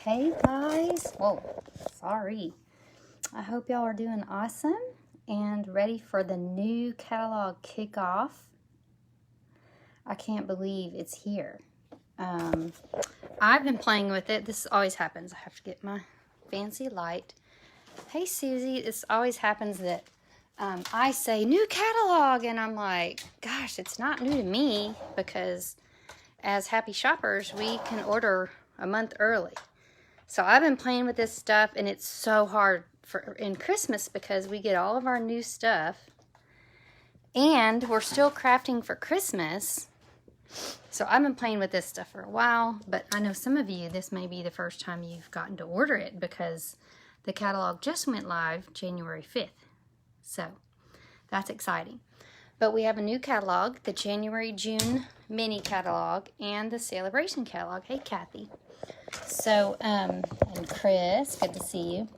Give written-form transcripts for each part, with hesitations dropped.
Hey guys, whoa, sorry. I hope y'all are doing awesome and ready for the new catalog kickoff. I can't believe it's here. I've been playing with it. This always happens. I have to get my fancy light. Hey Susie, this always happens that I say new catalog and I'm like, gosh, it's not new to me because as happy shoppers, we can order a month early. So I've been playing with this stuff, and it's so hard in Christmas because we get all of our new stuff, and we're still crafting for Christmas. So I've been playing with this stuff for a while, but I know some of you, this may be the first time you've gotten to order it because the catalog just went live January 5th. So that's exciting. But we have a new catalog, the January-June mini catalog, and the Saleabration catalog. Hey, Kathy. So, and Chris, good to see you.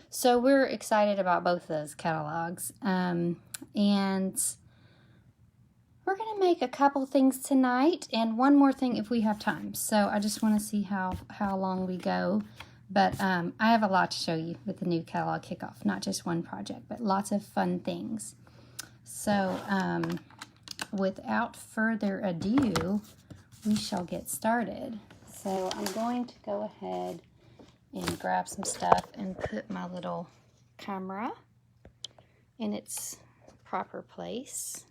So we're excited about both of those catalogs. And we're going to make a couple things tonight and one more thing if we have time. So I just want to see how long we go. But I have a lot to show you with the new catalog kickoff. Not just one project, but lots of fun things. So without further ado, we shall get started. So I'm going to go ahead and grab some stuff and put my little camera in its proper place.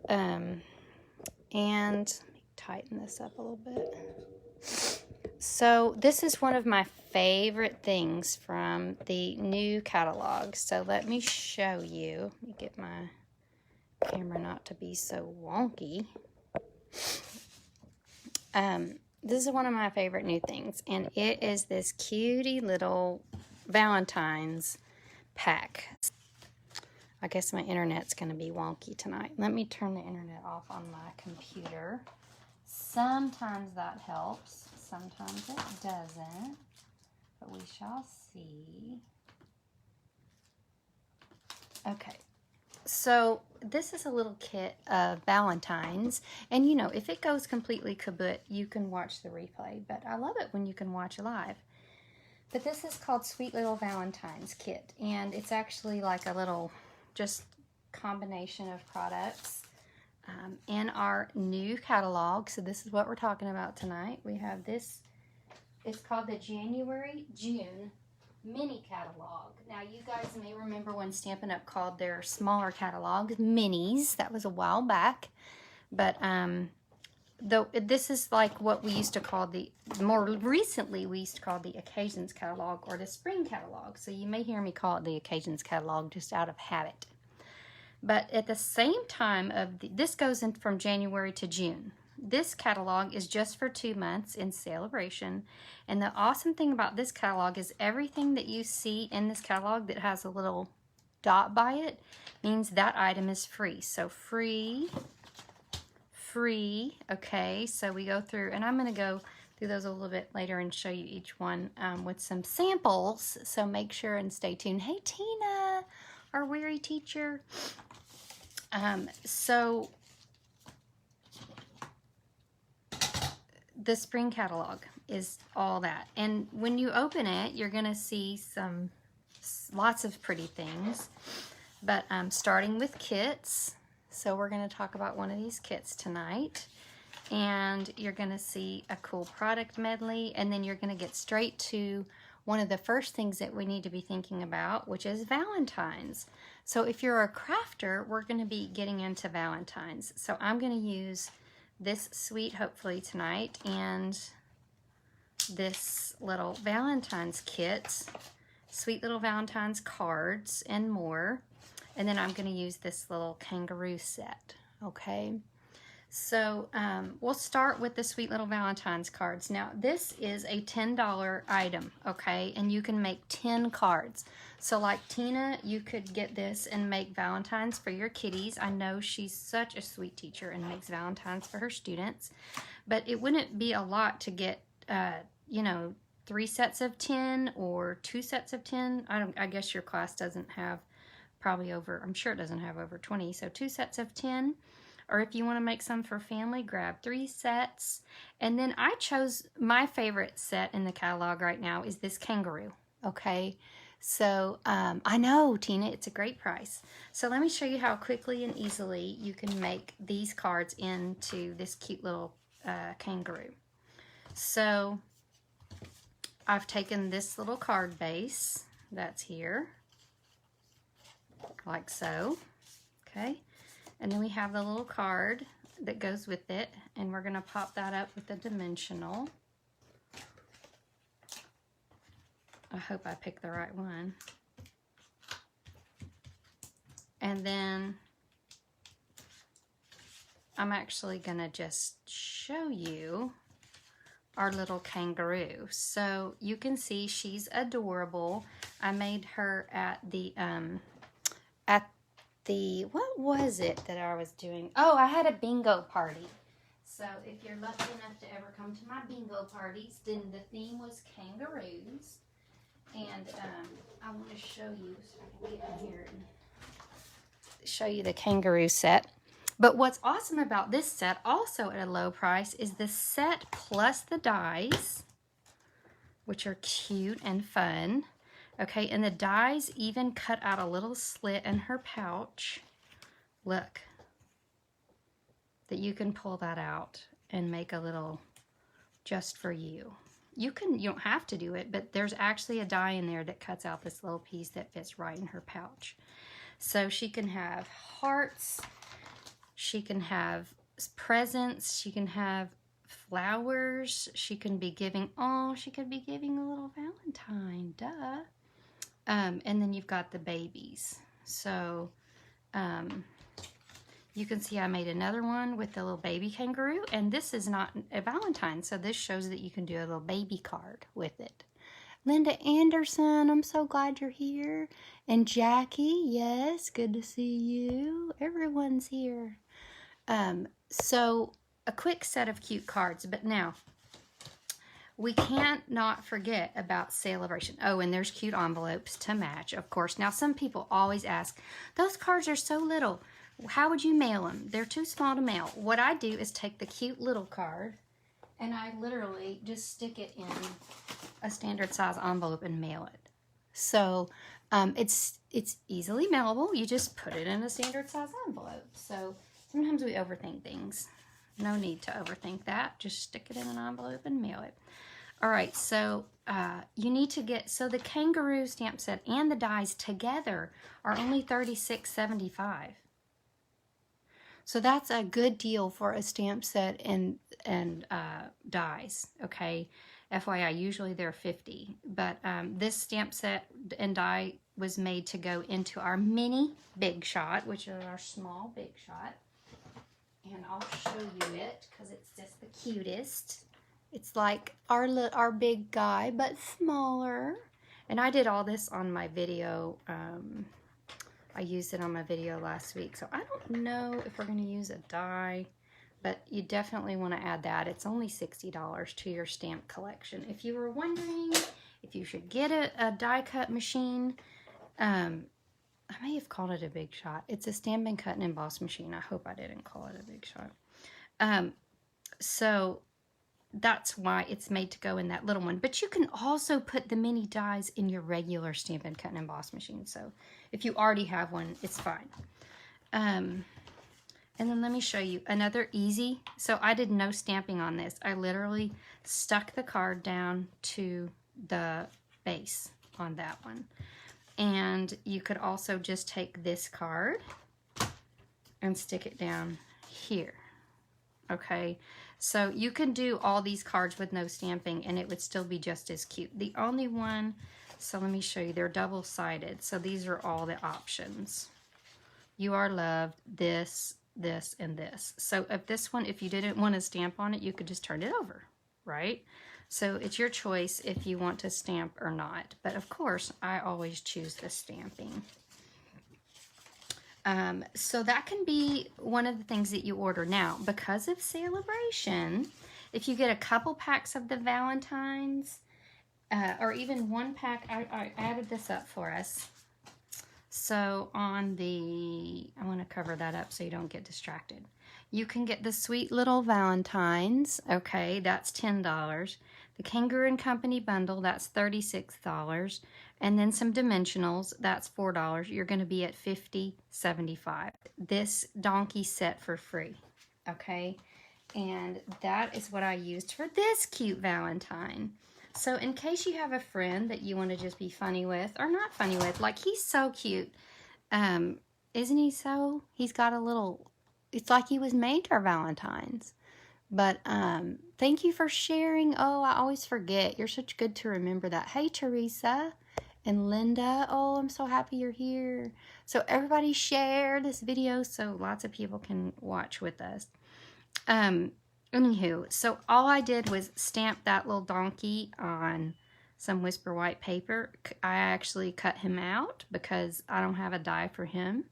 And let me tighten this up a little bit. So this is one of my favorite things from the new catalog. So let me show you. Let me get my camera not to be so wonky. This is one of my favorite new things, and it is this cutie little Valentine's pack. I guess my internet's going to be wonky tonight. Let me turn the internet off on my computer. Sometimes that helps. Sometimes it doesn't. But we shall see. Okay. So this is a little kit of Valentines, and you know, if it goes completely kaput, you can watch the replay, but I love it when you can watch live. But this is called Sweet Little Valentines Kit, and it's actually like a little just combination of products in our new catalog. So this is what we're talking about tonight. We have this, it's called the January-June mini catalog. Now you guys may remember when Stampin' Up called their smaller catalogs minis. That was a while back. But though this is like what we used to call more recently we used to call the Occasions catalog or the Spring catalog. So you may hear me call it the Occasions catalog just out of habit. But at the same time this goes in from January to June. This catalog is just for 2 months in Saleabration, and the awesome thing about this catalog is everything that you see in this catalog that has a little dot by it means that item is free. So free, okay, so we go through, and I'm going to go through those a little bit later and show you each one with some samples, so make sure and stay tuned. Hey Tina, our weary teacher. So the spring catalog is all that, and when you open it you're gonna see lots of pretty things, but starting with kits. So we're going to talk about one of these kits tonight, and you're going to see a cool product medley, and then you're going to get straight to one of the first things that we need to be thinking about, which is Valentines. So if you're a crafter, we're going to be getting into Valentines. So I'm going to use this suite hopefully tonight, and this little Valentine's kit, Sweet Little Valentine's cards and more, and then I'm going to use this little kangaroo set. Okay, so we'll start with the Sweet Little Valentine's cards. Now this is a $10 item, okay, and you can make 10 cards. So like Tina, you could get this and make Valentines for your kiddies. I know she's such a sweet teacher and makes Valentines for her students, but it wouldn't be a lot to get, you know, 3 sets of 10 or 2 sets of 10. I guess your class doesn't have probably over, I'm sure it doesn't have over 20, so 2 sets of 10. or if you want to make some for family, grab 3 sets. And then I chose my favorite set in the catalog right now is this Kangaroo, okay? So I know, Tina, it's a great price. So let me show you how quickly and easily you can make these cards into this cute little kangaroo. So I've taken this little card base that's here, like so, okay? And then we have the little card that goes with it, and we're gonna pop that up with the dimensional. I hope I picked the right one. And then I'm actually gonna just show you our little kangaroo. So you can see she's adorable. I made her at the, what was it that I was doing? Oh, I had a bingo party. So if you're lucky enough to ever come to my bingo parties, then the theme was kangaroos. And I want to show you, so I can get in here and show you the kangaroo set. But what's awesome about this set, also at a low price, is the set plus the dies, which are cute and fun. Okay, and the dies even cut out a little slit in her pouch. Look, that you can pull that out and make a little just for you. You don't have to do it, but there's actually a die in there that cuts out this little piece that fits right in her pouch. So she can have hearts, she can have presents, she can have flowers, she can be giving, oh, she could be giving a little Valentine, duh. And then you've got the babies. So you can see I made another one with the little baby kangaroo, and this is not a Valentine, so this shows that you can do a little baby card with it. Linda Anderson, I'm so glad you're here. And Jackie, yes, good to see you. Everyone's here. So a quick set of cute cards, but now we can't not forget about Saleabration. Oh, and there's cute envelopes to match, of course. Now, some people always ask, those cards are so little. How would you mail them? They're too small to mail. What I do is take the cute little card, and I literally just stick it in a standard size envelope and mail it. So it's easily mailable. You just put it in a standard size envelope. So sometimes we overthink things. No need to overthink that. Just stick it in an envelope and mail it. All right, so you need to get, so the kangaroo stamp set and the dies together are only $36.75. So that's a good deal for a stamp set and dies, okay? FYI, usually they're $50, but this stamp set and die was made to go into our mini Big Shot, which is our small Big Shot. And I'll show you it because it's just the cutest. It's like our big guy, but smaller. And I did all this on my video. I used it on my video last week. So I don't know if we're going to use a die, but you definitely want to add that. It's only $60 to your stamp collection. If you were wondering if you should get a die cut machine, I may have called it a Big Shot. It's a Stampin' Cut and Emboss machine. I hope I didn't call it a Big Shot. So that's why it's made to go in that little one. But you can also put the mini dies in your regular Stampin' Cut and Emboss machine. So if you already have one, it's fine. And then let me show you another easy. So I did no stamping on this. I literally stuck the card down to the base on that one. And you could also just take this card and stick it down here. Okay, so you can do all these cards with no stamping and it would still be just as cute. The only one, so let me show you, they're double-sided. So these are all the options. You are loved, this, this, and this. So if this one, if you didn't want to stamp on it, you could just turn it over, right? So it's your choice if you want to stamp or not. But of course, I always choose the stamping. So that can be one of the things that you order. Now, because of Saleabration, if you get a couple packs of the Valentines, or even one pack, I added this up for us. So on the, I want to cover that up so you don't get distracted. you can get the sweet little Valentines. Okay, that's $10. The Kangaroo and Company bundle, that's $36. And then some dimensionals, that's $4. You're going to be at $50.75. This donkey set for free. Okay, and that is what I used for this cute Valentine. So in case you have a friend that you want to just be funny with, or not funny with, like he's so cute. Isn't he so? He's got a little, it's like he was made for Valentine's. But thank you for sharing. Oh, I always forget. You're such good to remember that. Hey, Teresa and Linda. Oh, I'm so happy you're here. So everybody share this video so lots of people can watch with us. Anywho, so all I did was stamp that little donkey on some Whisper White paper. I actually cut him out because I don't have a die for him,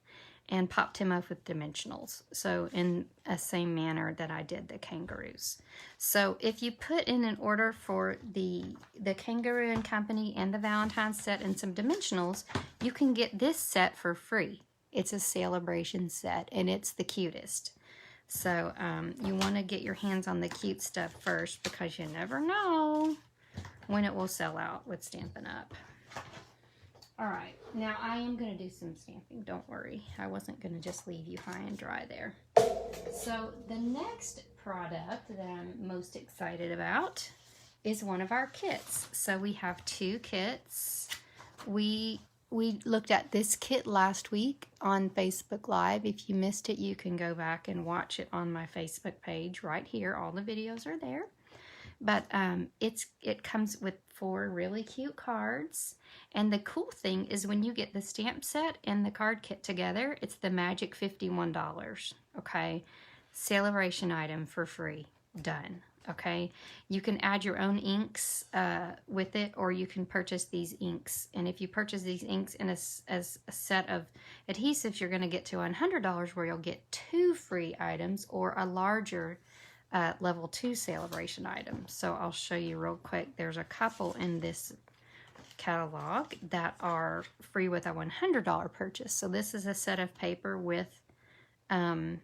and popped him up with dimensionals. So in a same manner that I did the Kangaroos. So if you put in an order for the Kangaroo and Company and the Valentine set and some dimensionals, you can get this set for free. It's a Saleabration set, and it's the cutest. So you want to get your hands on the cute stuff first, because you never know when it will sell out with Stampin' Up. All right, now I am going to do some stamping. Don't worry. I wasn't going to just leave you high and dry there. So the next product that I'm most excited about is one of our kits. So we have 2 kits. We looked at this kit last week on Facebook Live. If you missed it, you can go back and watch it on my Facebook page right here. All the videos are there. But it comes with 4 really cute cards. And the cool thing is when you get the stamp set and the card kit together, it's the magic $51. Okay? Saleabration item for free. Done. Okay? You can add your own inks with it, or you can purchase these inks. And if you purchase these inks in as a set of adhesives, you're going to get to $100, where you'll get 2 free items or a larger level 2 Saleabration item. So I'll show you real quick. There's a couple in this catalog that are free with a $100 purchase. So this is a set of paper with a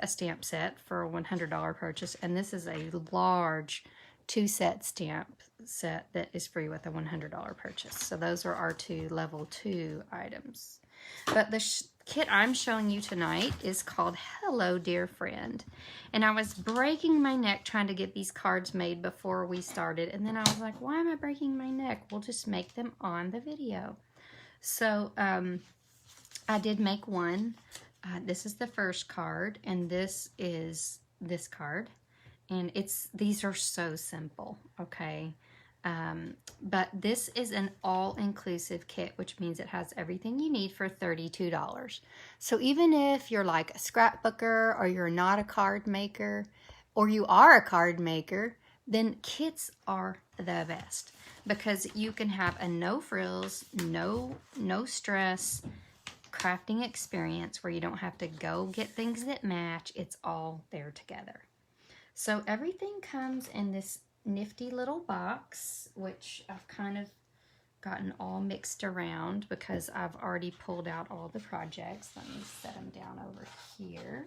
stamp set for a $100 purchase, and this is a large 2-set stamp set that is free with a $100 purchase. So those are our 2 level 2 items. But the kit I'm showing you tonight is called Hello Dear Friend. And I was breaking my neck trying to get these cards made before we started. And then I was like, why am I breaking my neck? We'll just make them on the video. So I did make one. This is the first card, and this is this card. And these are so simple, okay? But this is an all-inclusive kit, which means it has everything you need for $32. So even if you're like a scrapbooker, or you're not a card maker, or you are a card maker, then kits are the best, because you can have a no frills, no stress crafting experience where you don't have to go get things that match. It's all there together. So everything comes in this nifty little box, which I've kind of gotten all mixed around because I've already pulled out all the projects. Let me set them down over here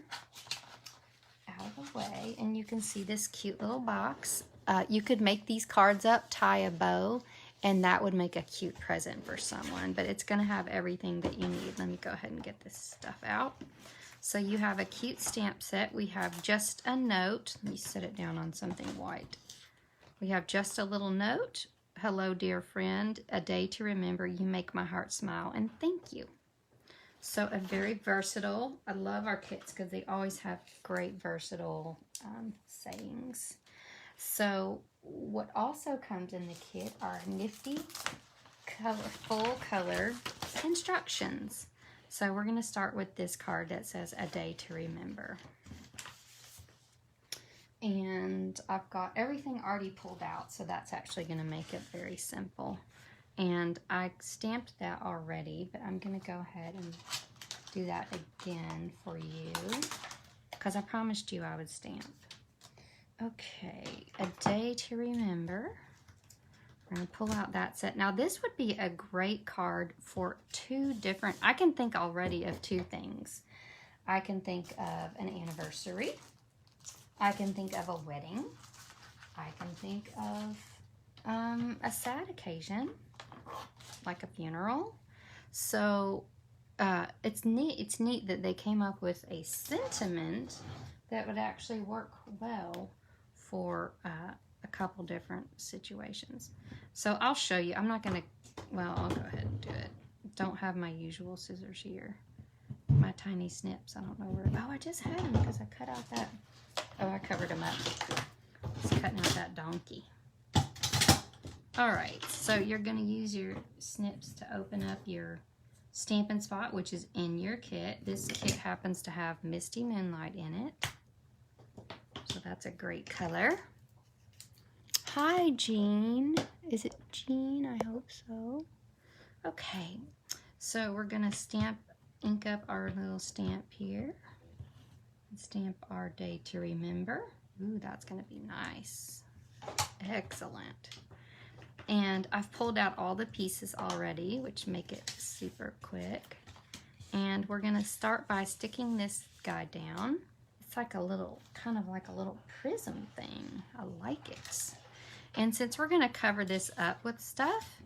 out of the way, and you can see this cute little box. You could make these cards up, tie a bow, and that would make a cute present for someone, but it's going to have everything that you need. Let me go ahead and get this stuff out. So you have a cute stamp set. We have just a note. Let me set it down on something white. We have just a little note. Hello, dear friend. A day to remember. You make my heart smile. And thank you. So a very versatile. I love our kits because they always have great versatile sayings. So what also comes in the kit are nifty, full color instructions. So we're going to start with this card that says A Day to Remember. And I've got everything already pulled out, so that's actually going to make it very simple. And I stamped that already, but I'm going to go ahead and do that again for you, because I promised you I would stamp. Okay, A Day to Remember. We're going to pull out that set. Now, this would be a great card for 2 different... I can think already of 2 things. I can think of an anniversary. I can think of a wedding. I can think of a sad occasion, like a funeral. So it's neat that they came up with a sentiment that would actually work well for a couple different situations. So I'll show you. I'm not gonna, well, I'll go ahead and do it. Don't have my usual scissors here. My tiny snips. I don't know where, oh, I just had them because I cut out that, oh, I covered them up. It's cutting out that donkey. All right, so you're gonna use your snips to open up your Stampin' Spot, which is in your kit. This kit happens to have Misty Moonlight in it. So that's a great color. Hi, Jean. Is it Jean? I hope so. Okay, so we're gonna ink up our little stamp here. Stamp our day to remember. Ooh, that's gonna be nice. Excellent. And I've pulled out all the pieces already, which make it super quick. And we're gonna start by sticking this guy down. It's like a little, kind of like a little prism thing. I like it. And since we're gonna cover this up with stuff,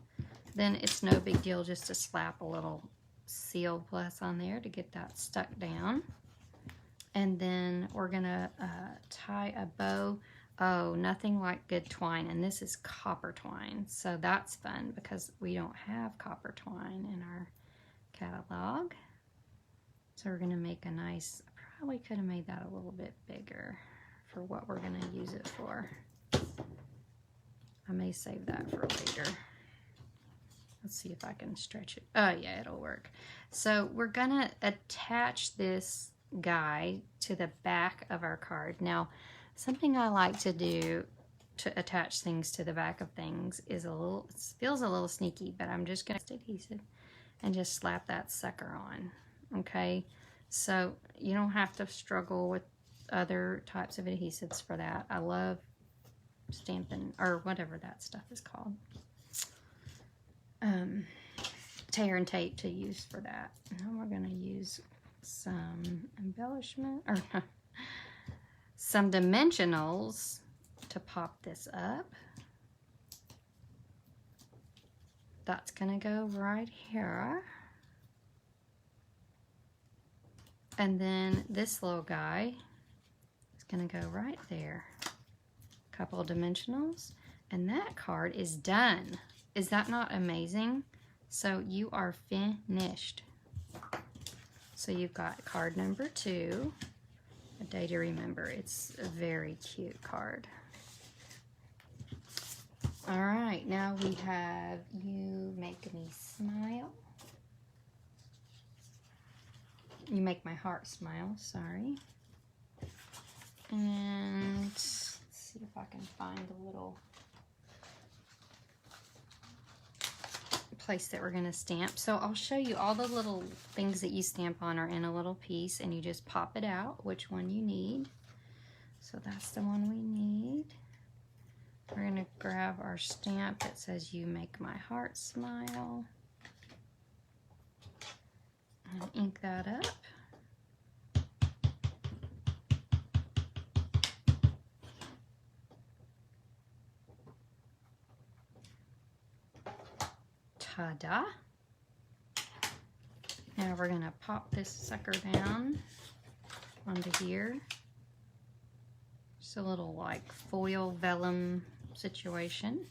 then it's no big deal just to slap a little seal plus on there to get that stuck down. And then we're gonna tie a bow. Oh, nothing like good twine, and this is copper twine, so that's fun because we don't have copper twine in our catalog. So we're gonna make a nice, probably could have made that a little bit bigger for what we're gonna use it for. I may save that for later. Let's see if I can stretch it. Oh yeah, it'll work. So we're gonna attach this guy to the back of our card. Now, something I like to do to attach things to the back of things is it feels a little sneaky, but I'm just gonna adhesive and just slap that sucker on. Okay, so you don't have to struggle with other types of adhesives for that. I love Stampin' or whatever that stuff is called. Tear and tape to use for that. Now we're gonna use some embellishment or some dimensionals to pop this up. That's gonna go right here. And then this little guy is gonna go right there. Couple of dimensionals, and that card is done. Is that not amazing? So you are finished. So you've got card number 2, a day to remember. It's a very cute card. All right, now we have You Make Me Smile. You Make My Heart Smile, sorry. And let's see if I can find a little place that we're going to stamp. So I'll show you all the little things that you stamp on are in a little piece, and you just pop it out which one you need. So that's the one we need. We're going to grab our stamp that says You Make My Heart Smile and ink that up. Ta-da! Now we're gonna pop this sucker down onto here. Just a little like foil vellum situation.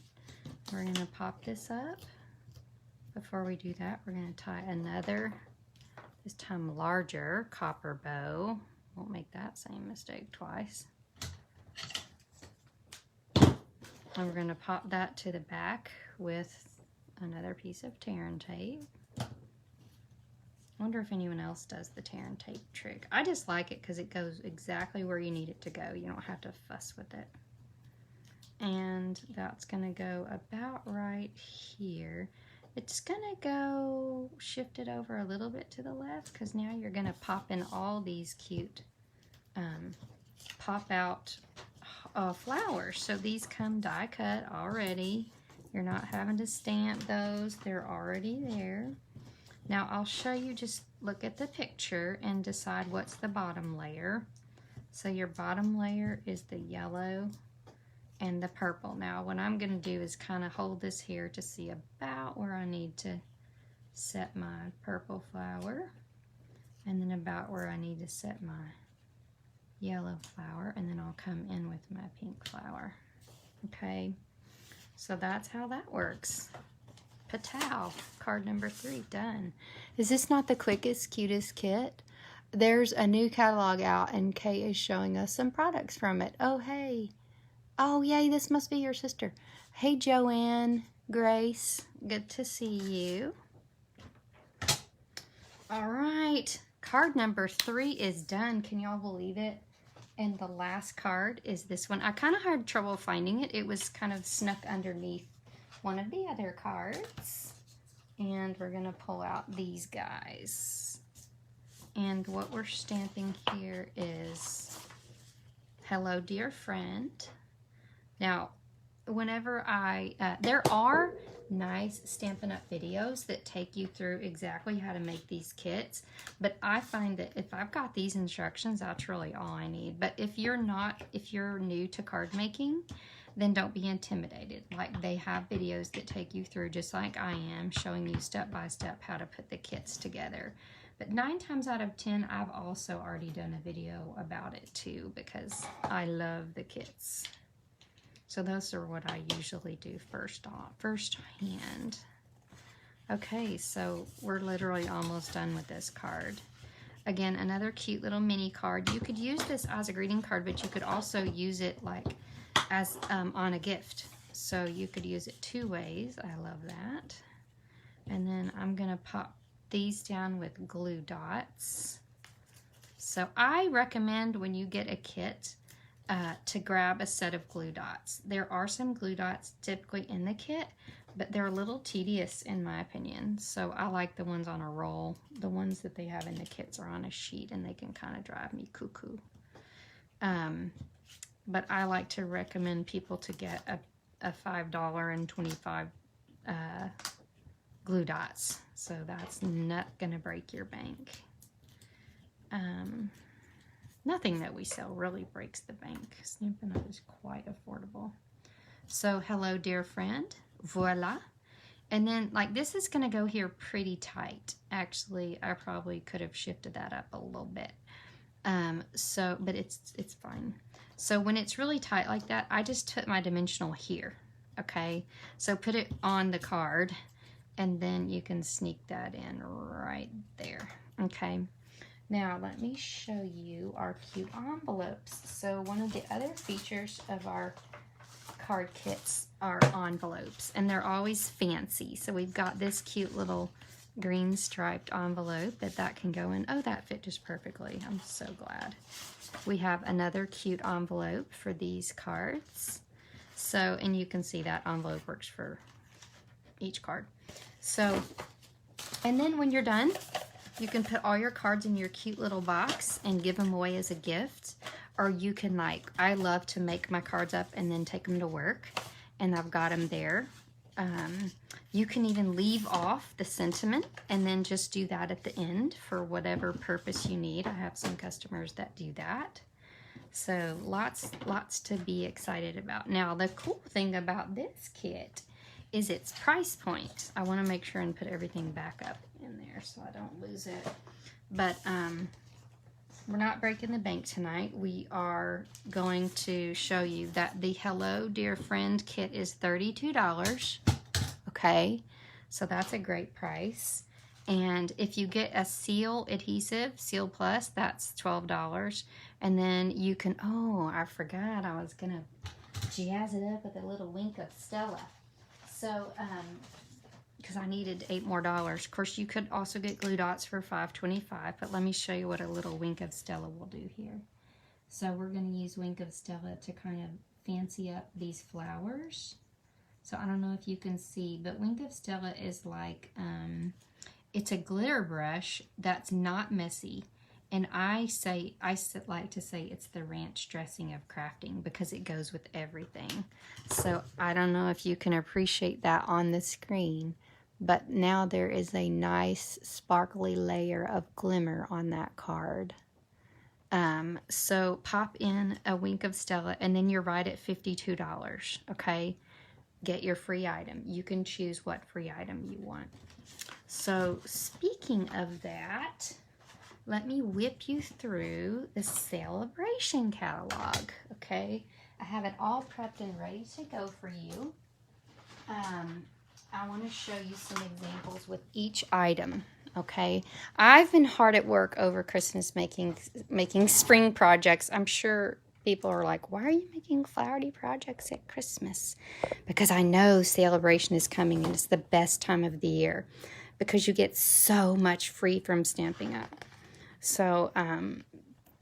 We're gonna pop this up. Before we do that, we're gonna tie another, this time larger, copper bow. Won't make that same mistake twice. And we're gonna pop that to the back with another piece of tear and tape. I wonder if anyone else does the tear and tape trick. I just like it because it goes exactly where you need it to go. You don't have to fuss with it. And that's gonna go about right here. It's gonna go shift it over a little bit to the left because now you're gonna pop in all these cute pop out flowers. So these come die cut already. You're not having to stamp those. They're already there. Now I'll show you just look at the picture and decide what's the bottom layer. So your bottom layer is the yellow and the purple. Now what I'm going to do is kind of hold this here to see about where I need to set my purple flower, and then about where I need to set my yellow flower, and then I'll come in with my pink flower. Okay, so that's how that works. Patow, card number 3 done. Is this not the quickest, cutest kit? There's a new catalog out and Kay is showing us some products from it. Oh, hey. Oh, yay, this must be your sister. Hey, Joanne, Grace, good to see you. All right, card number 3 is done. Can y'all believe it? And the last card is this one. I kind of had trouble finding it. It was kind of snuck underneath one of the other cards. And we're going to pull out these guys. And what we're stamping here is, hello, dear friend. Now, whenever there are nice Stampin' Up! Videos that take you through exactly how to make these kits, but I find that if I've got these instructions, that's really all I need. But if you're new to card making, then don't be intimidated. Like, they have videos that take you through, just like I am, showing you step by step how to put the kits together. But 9 times out of 10, I've also already done a video about it too, because I love the kits. So those are what I usually do first hand. Okay, so we're literally almost done with this card. Again, another cute little mini card. You could use this as a greeting card, but you could also use it like as on a gift. So you could use it 2 ways. I love that. And then I'm gonna pop these down with glue dots. So I recommend when you get a kit to grab a set of glue dots. There are some glue dots typically in the kit, but they're a little tedious in my opinion. So I like the ones on a roll. The ones that they have in the kits are on a sheet and they can kind of drive me cuckoo. But I like to recommend people to get a $5 and 25 glue dots. So that's not gonna break your bank. Nothing that we sell really breaks the bank. Stampin' Up! Is quite affordable. So, hello, dear friend. Voila. And then, like, this is going to go here pretty tight. Actually, I probably could have shifted that up a little bit. But it's fine. So, when it's really tight like that, I just put my dimensional here. Okay? So, put it on the card, and then you can sneak that in right there. Okay? Now, let me show you our cute envelopes. So, one of the other features of our card kits are envelopes, and they're always fancy. So, we've got this cute little green striped envelope that can go in. Oh, that fit just perfectly. I'm so glad. We have another cute envelope for these cards. So, and you can see that envelope works for each card. So, and then when you're done, you can put all your cards in your cute little box and give them away as a gift. Or you can, like, I love to make my cards up and then take them to work. And I've got them there. You can even leave off the sentiment and then just do that at the end for whatever purpose you need. I have some customers that do that. So lots to be excited about. Now, the cool thing about this kit is its price point. I want to make sure and put everything back up in there so I don't lose it. But we're not breaking the bank tonight. We are going to show you that the Hello Dear Friend kit is $32. Okay, so that's a great price. And if you get a seal adhesive, Seal Plus, that's $12. And then you can, oh, I forgot I was gonna jazz it up with a little wink of Stella. So, because I needed $8 more. Of course, you could also get glue dots for $5.25, but let me show you what a little wink of Stella will do here. So we're going to use wink of Stella to kind of fancy up these flowers. So I don't know if you can see, but wink of Stella is like, it's a glitter brush that's not messy. And I like to say it's the ranch dressing of crafting because it goes with everything. So I don't know if you can appreciate that on the screen, but now there is a nice sparkly layer of glimmer on that card. So pop in a wink of Stella, and then you're right at $52, okay? Get your free item. You can choose what free item you want. So speaking of that, let me whip you through the Saleabration catalog, okay? I have it all prepped and ready to go for you. I want to show you some examples with each item, okay? I've been hard at work over Christmas making spring projects. I'm sure people are like, why are you making flowery projects at Christmas? Because I know Saleabration is coming and it's the best time of the year because you get so much free from Stampin' Up. So,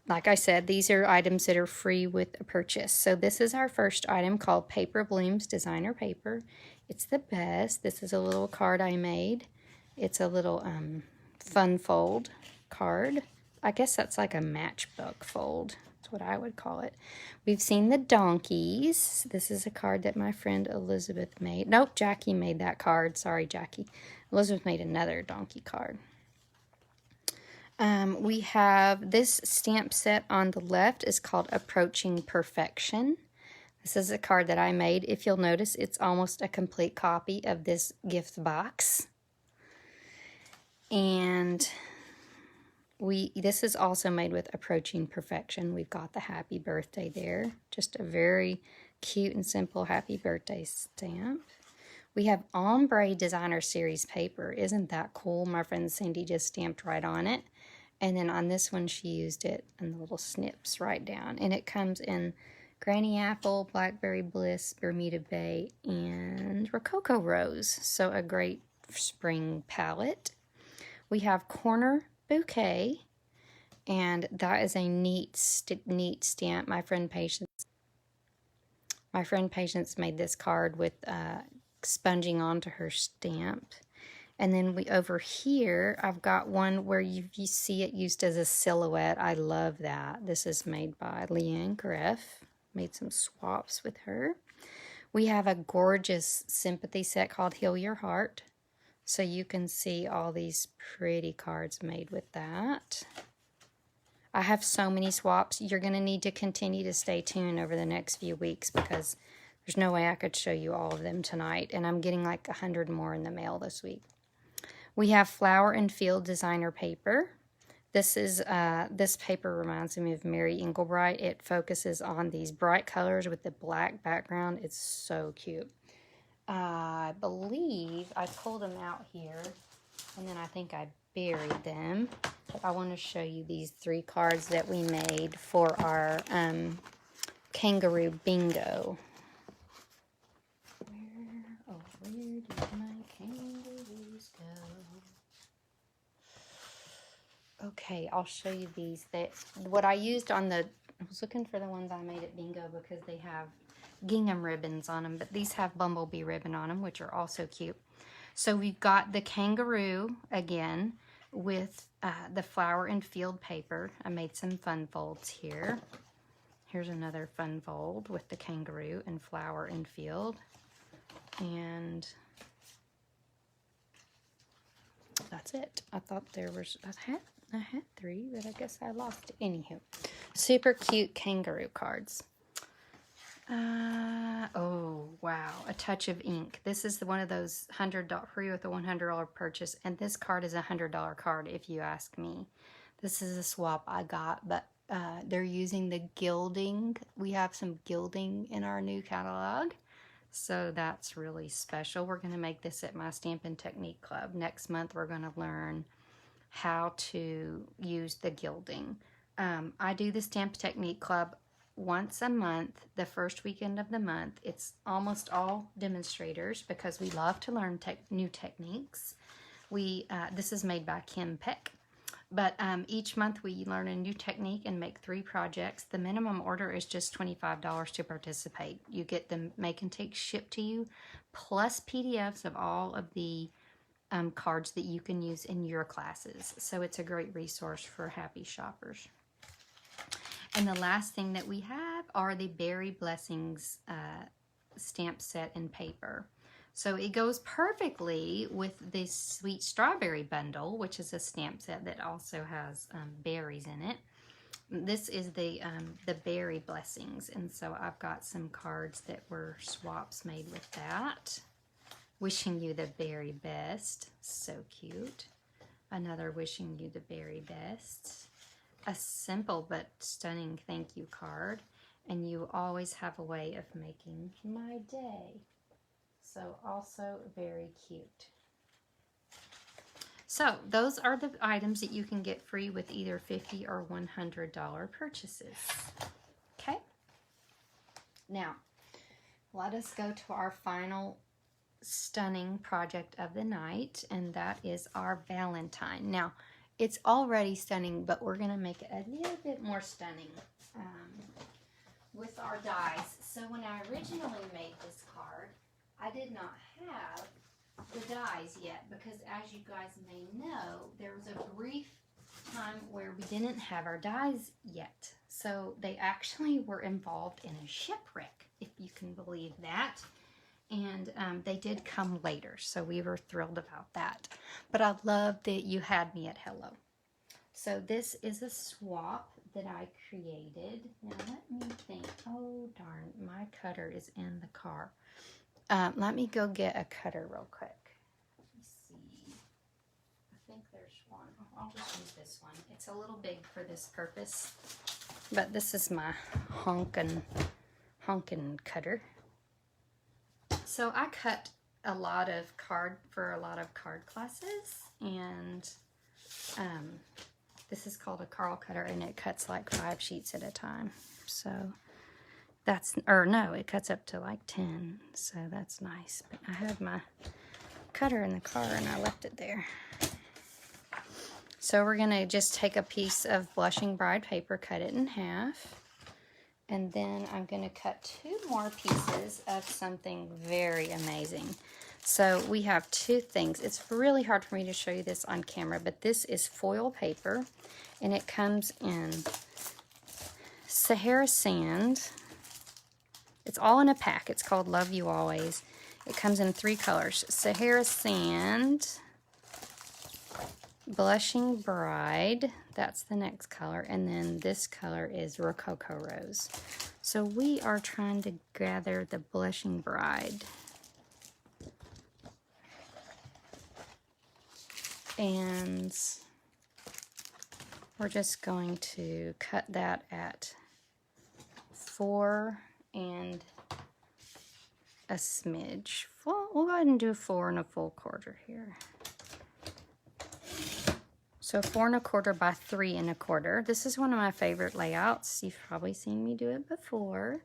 like I said, these are items that are free with a purchase. So this is our first item called Paper Blooms Designer Paper. It's the best. This is a little card I made. It's a little fun fold card. I guess that's like a matchbook fold. That's what I would call it. We've seen the donkeys. This is a card that my friend Elizabeth made. Nope, Jackie made that card. Sorry, Jackie. Elizabeth made another donkey card. We have this stamp set on the left is called Approaching Perfection. This is a card that I made. If you'll notice, it's almost a complete copy of this gift box. And this is also made with Approaching Perfection. We've got the happy birthday there. Just a very cute and simple happy birthday stamp. We have Ombre Designer Series paper. Isn't that cool? My friend Cindy just stamped right on it. And then on this one, she used it in the little snips right down. And it comes in Granny Apple, Blackberry Bliss, Bermuda Bay, and Rococo Rose. So a great spring palette. We have Corner Bouquet. And that is a neat stamp. My friend Patience made this card with sponging onto her stamp. And then over here, I've got one where you see it used as a silhouette. I love that. This is made by Leanne Greff. Made some swaps with her. We have a gorgeous sympathy set called Heal Your Heart. So you can see all these pretty cards made with that. I have so many swaps. You're going to need to continue to stay tuned over the next few weeks because there's no way I could show you all of them tonight. And I'm getting like 100 more in the mail this week. We have Flower and Field Designer Paper. This paper reminds me of Mary Englebright. It focuses on these bright colors with the black background. It's so cute. I believe I pulled them out here, and then I think I buried them. But I want to show you these 3 cards that we made for our Kangaroo Bingo. Where did my kangaroos go? Okay, I'll show you these. What I used on I was looking for the ones I made at Bingo because they have gingham ribbons on them, but these have bumblebee ribbon on them, which are also cute. So we've got the kangaroo again with the Flower and Field paper. I made some fun folds here. Here's another fun fold with the kangaroo and Flower and Field. And that's it. I thought there was, I had 3, but I guess I lost it. Anywho, super cute kangaroo cards. Oh, wow. A Touch of Ink. This is one of those $100 free with a $100 purchase. And this card is a $100 card if you ask me. This is a swap I got, but they're using the gilding. We have some gilding in our new catalog. So that's really special. We're going to make this at my Stampin' Technique Club. Next month, we're going to learn how to use the gilding. I do the Stampin' Technique Club once a month, the first weekend of the month. It's almost all demonstrators because we love to learn new techniques. This is made by Kim Peck. But each month we learn a new technique and make 3 projects. The minimum order is just $25 to participate. You get them make and take shipped to you, plus PDFs of all of the cards that you can use in your classes. So it's a great resource for happy shoppers. And the last thing that we have are the Berry Blessings stamp set and paper. So it goes perfectly with this Sweet Strawberry bundle, which is a stamp set that also has berries in it. This is the berry blessings, and so I've got some cards that were swaps made with that. Wishing you the very best. So cute. Another wishing you the very best. A simple but stunning thank you card. And you always have a way of making my day. So also very cute. So those are the items that you can get free with either $50 or $100 purchases. Okay? Now, let us go to our final stunning project of the night, and that is our Valentine. Now, it's already stunning, but we're going to make it a little bit more stunning with our dies. So when I originally made this card, I did not have the dies yet, because as you guys may know, there was a brief time where we didn't have our dies yet. So they actually were involved in a shipwreck, if you can believe that. And they did come later, so we were thrilled about that. But I love that you had me at hello. So this is a swap that I created. Now let me think. Oh darn, my cutter is in the car. Let me go get a cutter real quick. Let me see. I think there's one. I'll just use this one. It's a little big for this purpose, but this is my honkin' cutter. So I cut a lot of card classes, and this is called a Carl cutter, and it cuts like 5 sheets at a time. So that's, or no, it cuts up to like 10, so that's nice. But I had my cutter in the car and I left it there. So we're gonna just take a piece of Blushing Bride paper, cut it in half. And then I'm going to cut 2 more pieces of something very amazing. So we have 2 things. It's really hard for me to show you this on camera, but this is foil paper, and it comes in Sahara Sand. It's all in a pack. It's called Love You Always. It comes in 3 colors. Sahara Sand, Blushing Bride, that's the next color, and then this color is Rococo Rose. So we are trying to gather the Blushing Bride. And we're just going to cut that at 4 and a smidge. Well, we'll go ahead and do 4 1/4 here. So 4 1/4 by 3 1/4. This is one of my favorite layouts. You've probably seen me do it before,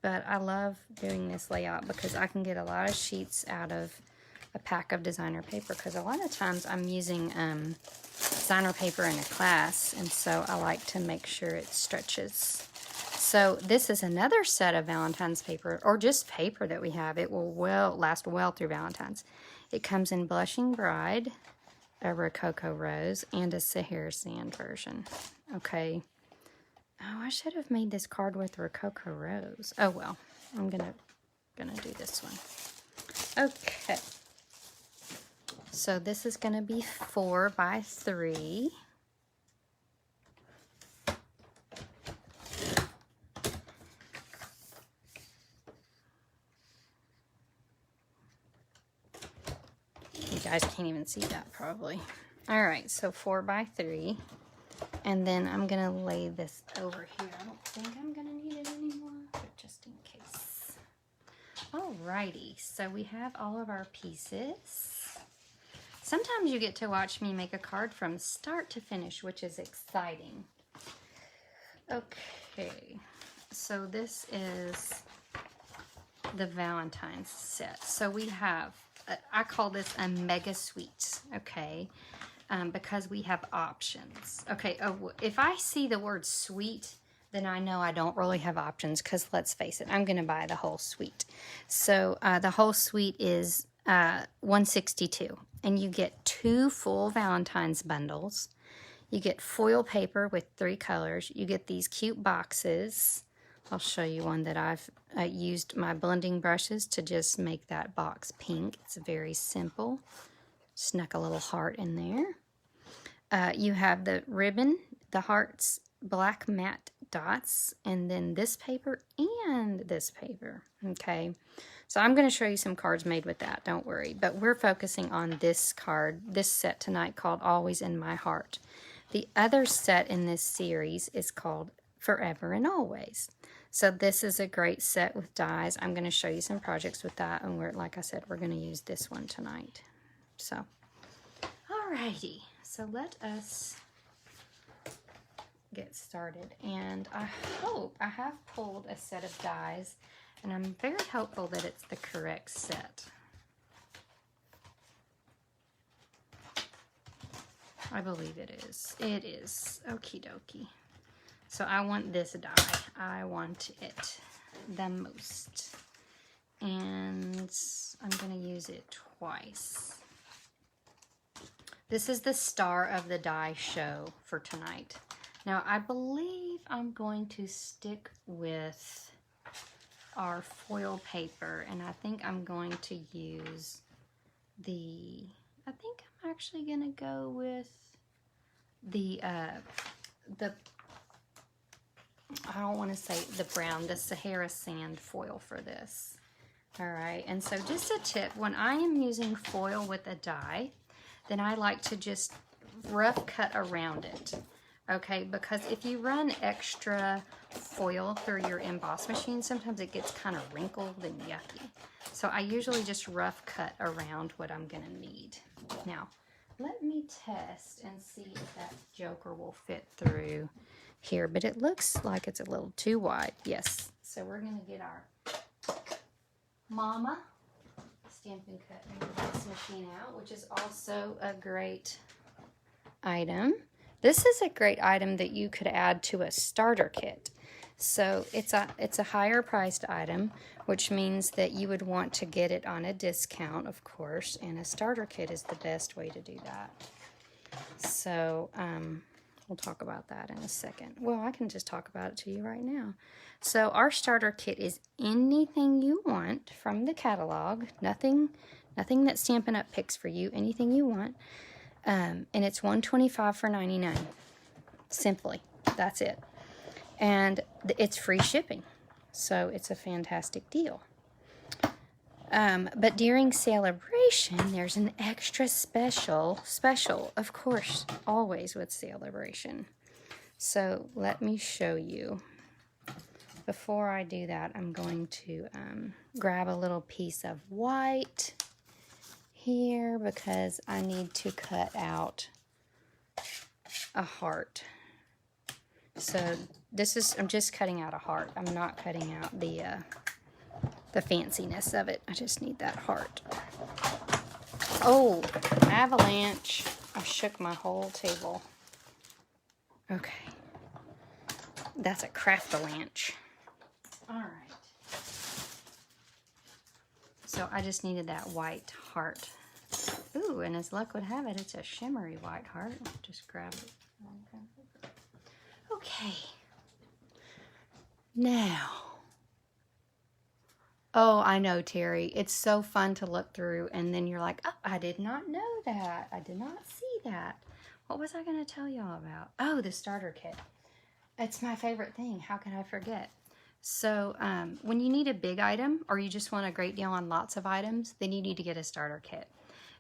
but I love doing this layout because I can get a lot of sheets out of a pack of designer paper, because a lot of times I'm using designer paper in a class, and so I like to make sure it stretches. So this is another set of Valentine's paper, or just paper that we have. It will last well through Valentine's. It comes in Blushing Bride, a Rococo Rose, and a Sahara Sand version. Okay. Oh, I should have made this card with Rococo Rose. Oh well, I'm gonna do this one. Okay. So this is gonna be 4 by 3. You guys can't even see that probably. All right, so 4 by 3. And then I'm gonna lay this over here. I don't think I'm gonna need it anymore, but just in case. Alrighty, so we have all of our pieces. Sometimes you get to watch me make a card from start to finish, which is exciting. Okay, so this is the Valentine's set. So we have, I call this a mega suite, okay? Because we have options. Okay, if I see the word sweet, then I know I don't really have options, because let's face it, I'm going to buy the whole suite. So the whole suite is $162, and you get 2 full Valentine's bundles. You get foil paper with 3 colors. You get these cute boxes I'll show you one that I've used my blending brushes to just make that box pink. It's very simple. Snuck a little heart in there. You have the ribbon, the hearts, black matte dots, and then this paper and this paper. Okay, so I'm going to show you some cards made with that, don't worry. But we're focusing on this card, this set tonight, called Always in My Heart. The other set in this series is called Forever and Always. So this is a great set with dies. I'm going to show you some projects with that, and like I said, we're going to use this one tonight. So, alrighty. So let us get started. And I hope I have pulled a set of dies, and I'm very hopeful that it's the correct set. I believe it is. It is. Okie dokie. So I want this die. I want it the most. And I'm going to use it twice. This is the star of the die show for tonight. Now I believe I'm going to stick with our foil paper, and I think I'm going to use I think I'm actually going to go with the I don't want to say the brown, the Sahara Sand foil for this. All right, and so just a tip, when I am using foil with a die, then I like to just rough cut around it. Okay, because if you run extra foil through your emboss machine, sometimes it gets kind of wrinkled and yucky. So I usually just rough cut around what I'm going to need. Now, let me test and see if that joker will fit through here, but it looks like it's a little too wide. Yes, so we're going to get our Mama Stampin' Cut emboss machine out, which is also a great item. This is a great item that you could add to a starter kit. So it's a higher priced item, which means that you would want to get it on a discount, of course, and a starter kit is the best way to do that. So we'll talk about that in a second. Well, I can just talk about it to you right now. So our starter kit is anything you want from the catalog, nothing that Stampin' Up picks for you, anything you want. And it's $125 for $99. Simply, that's it. And it's free shipping, so it's a fantastic deal. But during Saleabration, there's an extra special, of course, always with Saleabration. So let me show you. Before I do that, I'm going to grab a little piece of white here because I need to cut out a heart. So this is, I'm just cutting out a heart. I'm not cutting out the fanciness of it. I just need that heart. Oh, avalanche. I shook my whole table. Okay. That's a craft-a-lanche. All right. So I just needed that white heart. Ooh, and as luck would have it, it's a shimmery white heart. Just grab it. Okay. Now. Oh, I know, Terry. It's so fun to look through, and then you're like, oh, I did not know that. I did not see that. What was I going to tell y'all about? Oh, the starter kit. It's my favorite thing. How can I forget? So when you need a big item, or you just want a great deal on lots of items, then you need to get a starter kit.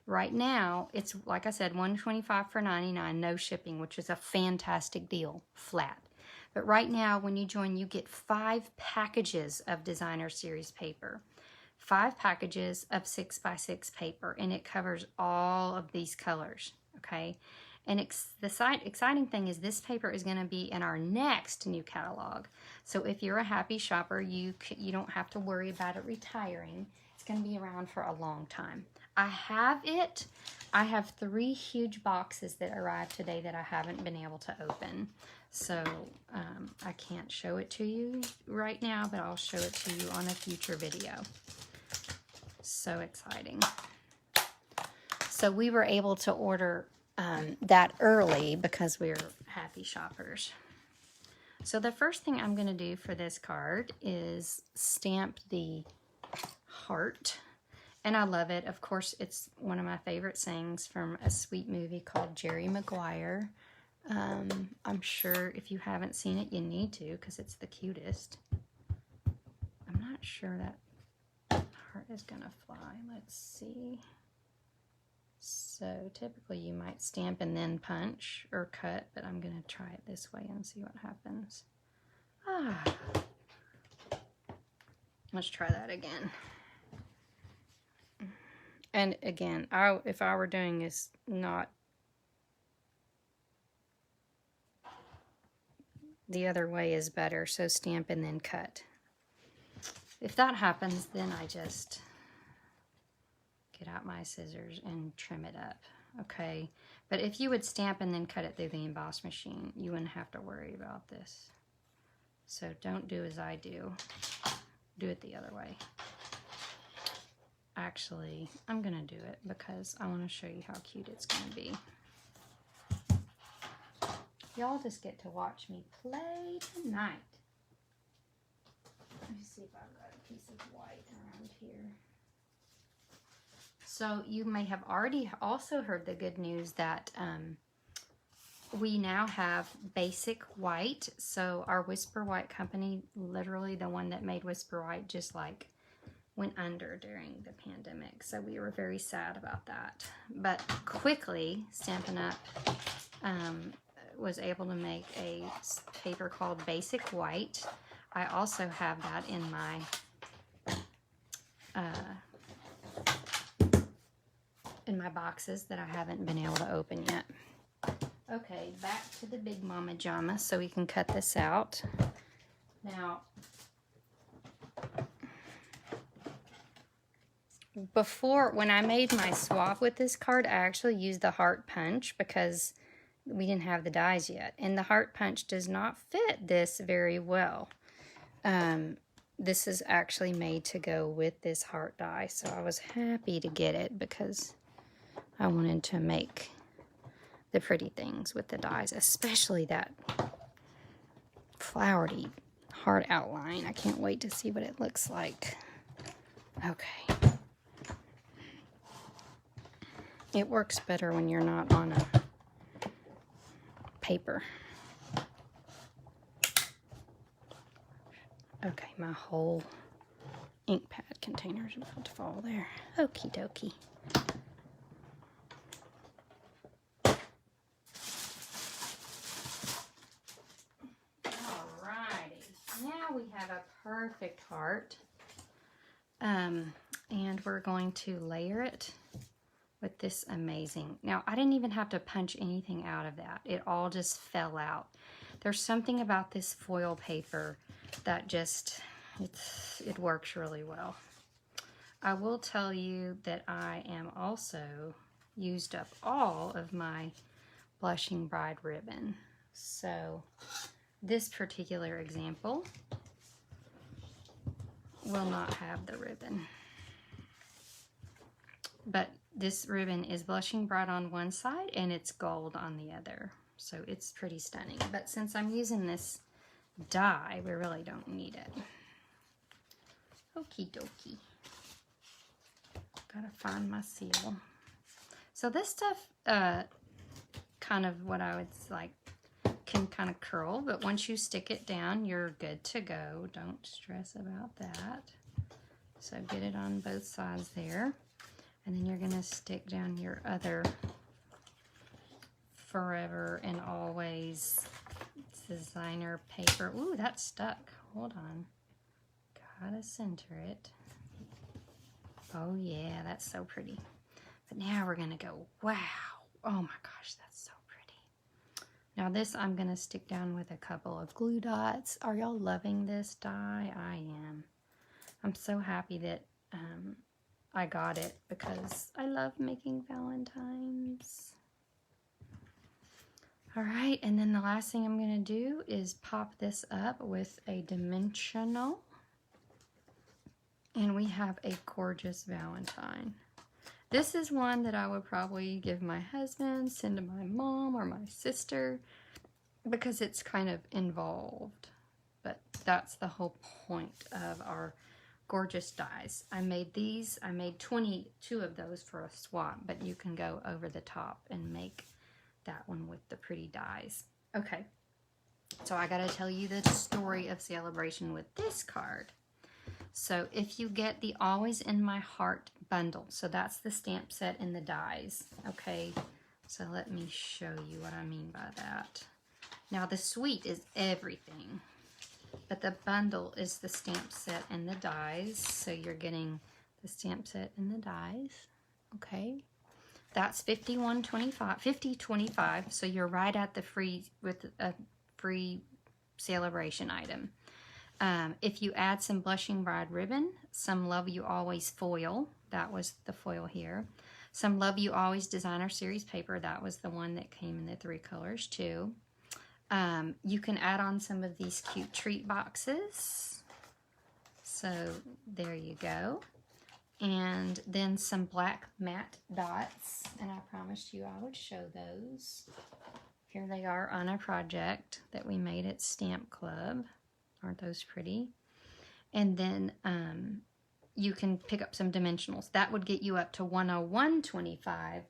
Right now, it's, like I said, $125 for $99, no shipping, which is a fantastic deal, flat. But right now, when you join, you get 5 packages of designer series paper, 5 packages of 6x6 paper, and it covers all of these colors, okay? And the exciting thing is this paper is going to be in our next new catalog. So if you're a happy shopper, you don't have to worry about it retiring. It's going to be around for a long time. I have it. I have 3 huge boxes that arrived today that I haven't been able to open. So I can't show it to you right now, but I'll show it to you on a future video. So exciting. So we were able to order that early because we're happy shoppers. So the first thing I'm going to do for this card is stamp the heart. And I love it. Of course, it's one of my favorite sayings from a sweet movie called Jerry Maguire. I'm sure if you haven't seen it, you need to, because it's the cutest. I'm not sure that heart is going to fly. Let's see. So typically you might stamp and then punch or cut, but I'm going to try it this way and see what happens. Let's try that again. And again, if I were doing this not the other way is better, so stamp and then cut. If that happens, then I just get out my scissors and trim it up, okay? But if you would stamp and then cut it through the emboss machine, you wouldn't have to worry about this. So don't do as I do. Do it the other way. Actually, I'm gonna do it because I want to show you how cute it's gonna be. Y'all just get to watch me play tonight. Let me see if I've got a piece of white around here. So you may have already also heard the good news that we now have basic white. So our Whisper White company, literally the one that made Whisper White, just like went under during the pandemic. So we were very sad about that. But quickly, Stampin' Up was able to make a paper called Basic White. I also have that in my boxes that I haven't been able to open yet. Okay, back to the Big Mama Jama so we can cut this out. Now, before, when I made my swap with this card, I actually used the heart punch because we didn't have the dies yet. And the heart punch does not fit this very well. This is actually made to go with this heart die. So I was happy to get it because I wanted to make the pretty things with the dies, especially that flowery heart outline. I can't wait to see what it looks like. Okay. It works better when you're not on a paper. Okay, my whole ink pad container is about to fall there. Okie dokie. Alrighty, now we have a perfect heart. And we're going to layer it with this amazing. Now, I didn't even have to punch anything out of that. It all just fell out. There's something about this foil paper that just, it works really well. I will tell you that I am also used up all of my Blushing Bride ribbon. So this particular example will not have the ribbon. But this ribbon is Blushing Bride on one side and it's gold on the other. So it's pretty stunning. But since I'm using this die, we really don't need it. Okie dokie. Gotta find my seal. So this stuff, kind of what I would like, can kind of curl, but once you stick it down, you're good to go. Don't stress about that. So get it on both sides there. And then you're gonna stick down your other Forever and Always designer paper. Ooh, that's stuck. Hold on. Gotta center it. Oh yeah, that's so pretty. But now we're gonna go, wow. Oh my gosh, that's so pretty. Now this I'm gonna stick down with a couple of glue dots. Are y'all loving this die? I am. I'm so happy that I got it because I love making Valentines. All right, and then the last thing I'm gonna do is pop this up with a dimensional. And we have a gorgeous Valentine. This is one that I would probably give my husband, send to my mom or my sister. because it's kind of involved. But that's the whole point of our gorgeous dies. I made these. I made 22 of those for a swap, but you can go over the top and make that one with the pretty dies. Okay, so I gotta tell you the story of Saleabration with this card. So if you get the Always in My Heart bundle, so that's the stamp set and the dies, okay? So let me show you what I mean by that. Now the suite is everything, but the bundle is the stamp set and the dies. So you're getting the stamp set and the dies, okay? That's $51.25, so you're right at the free, with a free Saleabration item. If you add some Blushing Bride ribbon, some Love You Always foil, that was the foil here, some Love You Always Designer Series paper, that was the one that came in the 3 colors too. You can add on some of these cute treat boxes. So there you go. And then some black matte dots, and I promised you I would show those. Here they are on a project that we made at Stamp Club. Aren't those pretty? And then you can pick up some dimensionals. That would get you up to $101.25,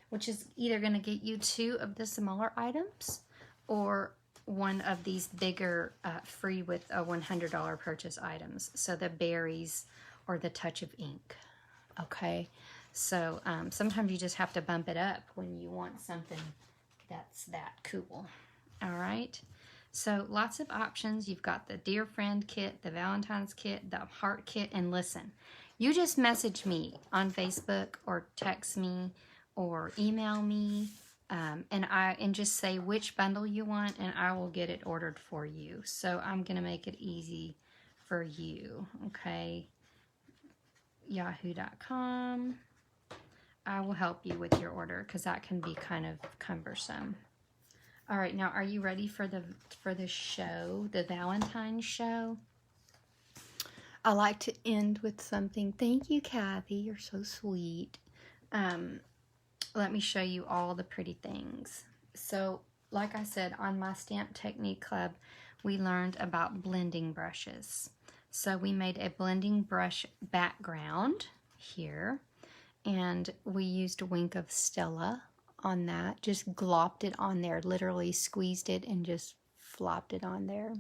which is either going to get you 2 of the smaller items or one of these bigger free with a $100 purchase items. So the berries or the touch of ink. Okay, so sometimes you just have to bump it up when you want something that's that cool. All right. So lots of options. You've got the Dear Friend kit, the Valentine's kit, the Heart kit, and listen, you just message me on Facebook or text me or email me and just say which bundle you want, and I will get it ordered for you. So I'm going to make it easy for you, okay? Yahoo.com. I will help you with your order because that can be kind of cumbersome. All right, now are you ready for the show, the Valentine show? I like to end with something. Thank you, Kathy. You're so sweet. Let me show you all the pretty things. So, like I said, on my Stamp Technique Club, we learned about blending brushes. So we made a blending brush background here, and we used a wink of Stella on that, just glopped it on there, literally squeezed it and just flopped it on there.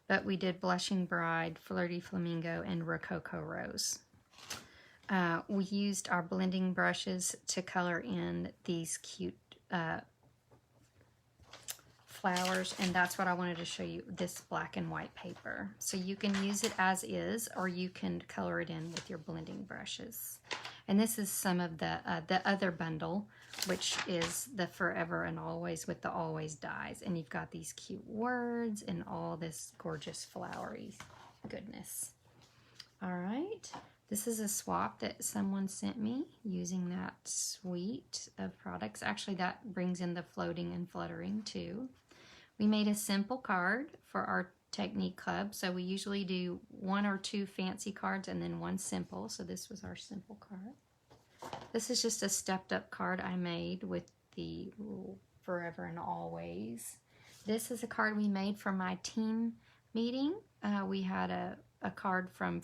But we did Blushing Bride, Flirty Flamingo, and Rococo Rose. We used our blending brushes to color in these cute flowers, and that's what I wanted to show you, this black and white paper. So you can use it as is, or you can color it in with your blending brushes. And this is some of the other bundle, which is the Forever and Always with the Always dies. And you've got these cute words and all this gorgeous flowery goodness. All right. This is a swap that someone sent me using that suite of products. Actually, that brings in the floating and fluttering too. We made a simple card for our Technique Club. So we usually do 1 or 2 fancy cards and then 1 simple. So this was our simple card. This is just a stepped up card I made with the Forever and Always. This is a card we made for my team meeting. We had a card from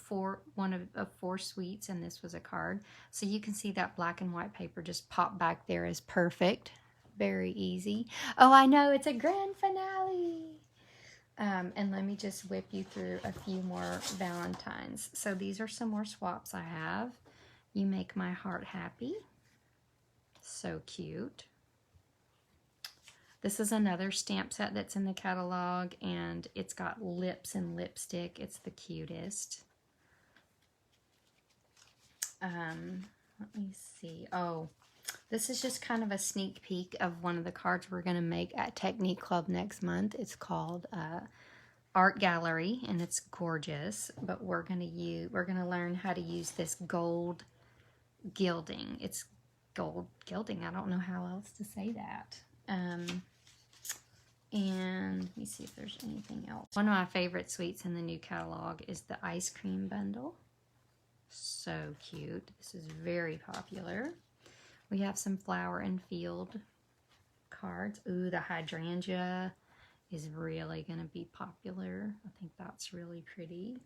one of 4 suites, and this was a card. So you can see that black and white paper just popped back there is perfect. Very easy. Oh, I know, it's a grand finale. And let me just whip you through a few more Valentines. So these are some more swaps I have. You Make My Heart Happy. So cute. This is another stamp set that's in the catalog, and it's got lips and lipstick. It's the cutest. Let me see. Oh, this is just kind of a sneak peek of one of the cards we're going to make at Technique Club next month. It's called Art Gallery, and it's gorgeous. But we're going to learn how to use this gold gilding. It's gold gilding. I don't know how else to say that. And let me see if there's anything else. One of my favorite suites in the new catalog is the ice cream bundle. So cute. This is very popular. We have some flower and field cards. Ooh, the hydrangea is really going to be popular. I think that's really pretty.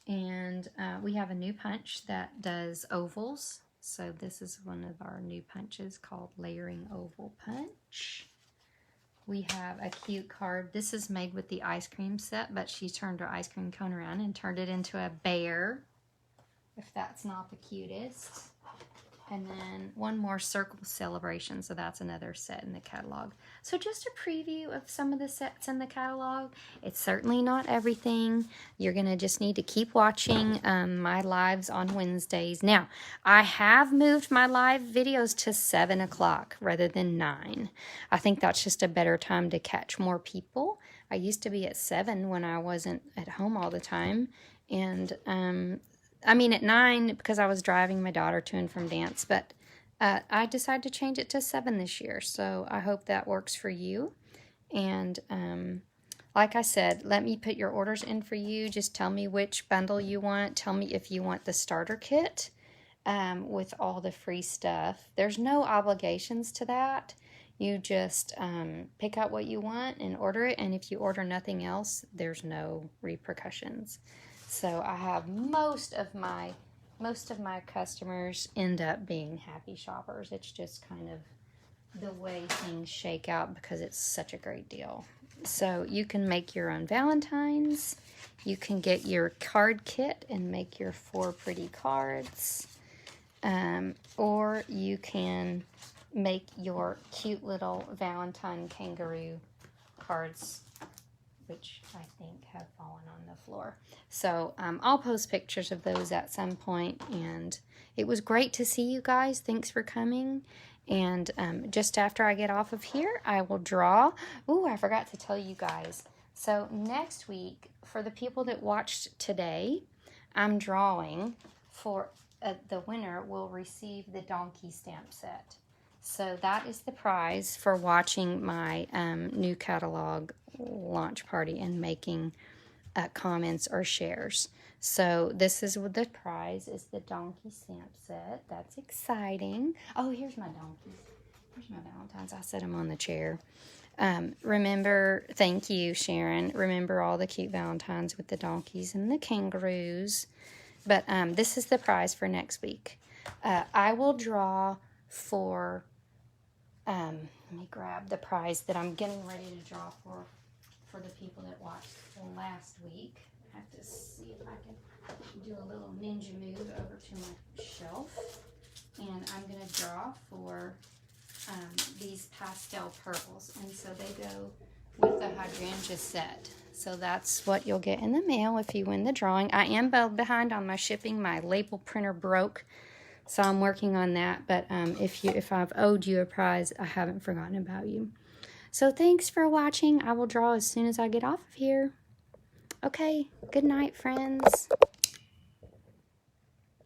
And we have a new punch that does ovals. So this is one of our new punches called Layering Oval Punch. We have a cute card. This is made with the ice cream set, but she turned her ice cream cone around and turned it into a bear, if that's not the cutest. And then one more Circle Celebration, so that's another set in the catalog. So just a preview of some of the sets in the catalog. It's certainly not everything. You're going to just need to keep watching my lives on Wednesdays. Now, I have moved my live videos to 7 o'clock rather than 9. I think that's just a better time to catch more people. I used to be at 7 when I wasn't at home all the time. And I mean at 9 because I was driving my daughter to and from dance, but I decided to change it to 7 this year, so I hope that works for you. And like I said, let me put your orders in for you. Just tell me which bundle you want. Tell me if you want the starter kit with all the free stuff. There's no obligations to that. You just pick out what you want and order it, and if you order nothing else, there's no repercussions. So I have most of my customers end up being happy shoppers. It's just kind of the way things shake out because it's such a great deal. So you can make your own Valentines. You can get your card kit and make your 4 pretty cards. Or you can make your cute little Valentine kangaroo cards, which I think have fallen on the floor. So I'll post pictures of those at some point, and it was great to see you guys. Thanks for coming. And just after I get off of here, I will draw. Ooh, I forgot to tell you guys. So next week, for the people that watched today, I'm drawing for the winner will receive the donkey stamp set. So that is the prize for watching my new catalog launch party and making comments or shares. So this is what the prize is, the donkey stamp set. That's exciting. Oh, here's my donkeys. Here's my Valentines. I set them on the chair. Remember, thank you, Sharon. Remember all the cute Valentines with the donkeys and the kangaroos. But this is the prize for next week. I will draw for, let me grab the prize that I'm getting ready to draw for the people that watched last week. I have to see if I can do a little ninja move over to my shelf. And I'm going to draw for these pastel purples. And so they go with the hydrangea set. So that's what you'll get in the mail if you win the drawing. I am behind on my shipping. My label printer broke, so I'm working on that. But if I've owed you a prize, I haven't forgotten about you. So thanks for watching. I will draw as soon as I get off of here. Okay, good night, friends.